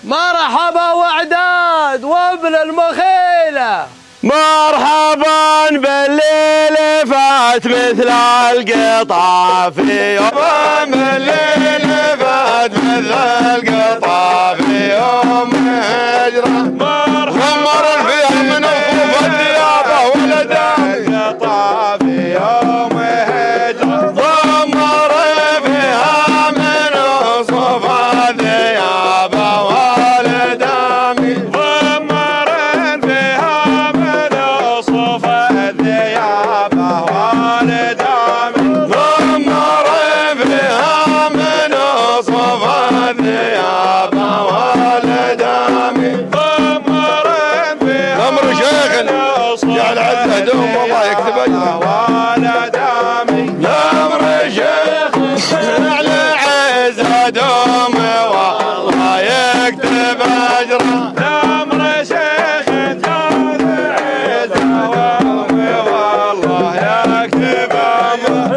مرحبا وعداد وابن المخيلة، مرحبا بالليل فات مثل القطع في يوم، بالليل فات مثل القطع في يوم هجرة، مرحبا فيها من الصوف الديابة ولدان قطع في يوم هجرة، ضمر فيها من الصوف الديابة ولدان، ضمر فيها من الصوف الديابة ولدان، ضمر فيها من الصوف الديابة ولدان، ضمر فيها أمر شيخ جعل عزه دوم والله يكتب أجره ولدان، أمر شيخ جعل عزه دوم والله يكتب أجره، أمر شيخ جعل عزه والله يكتب أجره،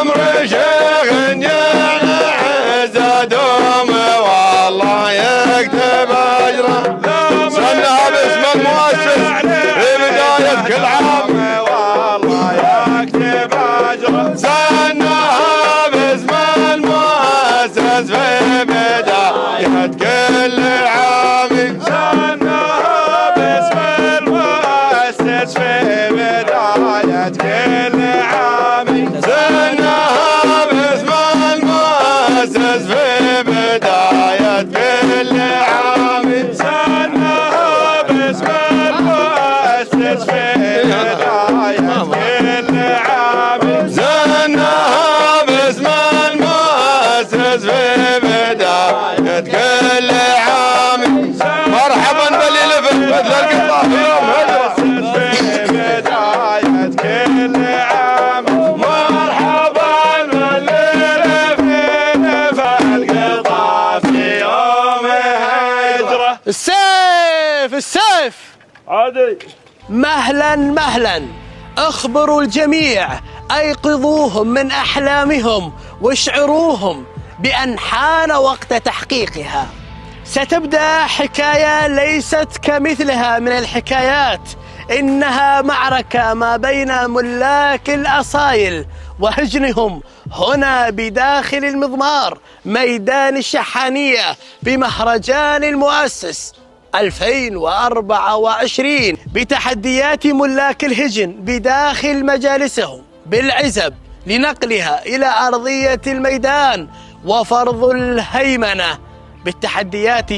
أمر شيخ جعل عزه دوم والله يكتب أجره، سنها باسم المؤسس في بداية كل عام والله يكتب أجره، سنها باسم المؤسس في بداية كل عام، سنها باسم المؤسس في بداية كل عام، سنها باسم المؤسس في بداية كل عام، سنها باسم المؤسس في بداية كل عام، سنها باسم المؤسس في بداية كل عام، مرحبا باللي لفت مثل القطع في يوم هجرة في بداية كل عام، مرحبا باللي لفت القطع في يوم هجرة. السيف عادي. مهلا مهلا، اخبروا الجميع، ايقظوهم من احلامهم واشعروهم بان حان وقت تحقيقها. ستبدأ حكاية ليست كمثلها من الحكايات، إنها معركة ما بين ملاك الأصايل وهجنهم هنا بداخل المضمار ميدان الشحانية بمهرجان المؤسس 2024، بتحديات ملاك الهجن بداخل مجالسهم بالعزب لنقلها إلى أرضية الميدان وفرض الهيمنة بالتحديات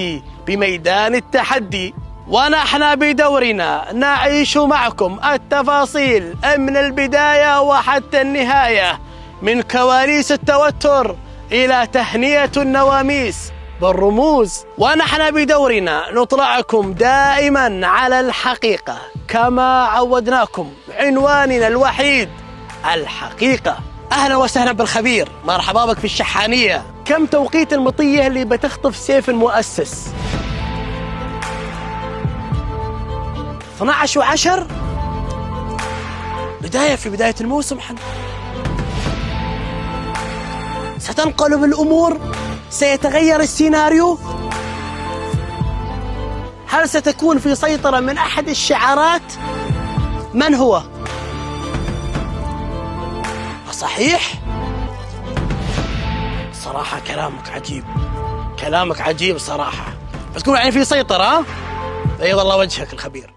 بميدان التحدي. ونحن بدورنا نعيش معكم التفاصيل من البداية وحتى النهاية، من كواليس التوتر إلى تهنئة النواميس بالرموز. ونحن بدورنا نطلعكم دائما على الحقيقة كما عودناكم، عنواننا الوحيد الحقيقة. أهلا وسهلا بالخبير، مرحبا بك في الشحانية. كم توقيت المطية اللي بتخطف سيف المؤسس؟ 12:10 في بداية الموسم. ستنقلب الأمور، سيتغير السيناريو. هل ستكون في سيطرة من أحد الشعارات؟ من هو؟ صحيح؟ صراحة كلامك عجيب، كلامك عجيب صراحة. بتكون يعني في سيطرة؟ بيض الله وجهك الخبير.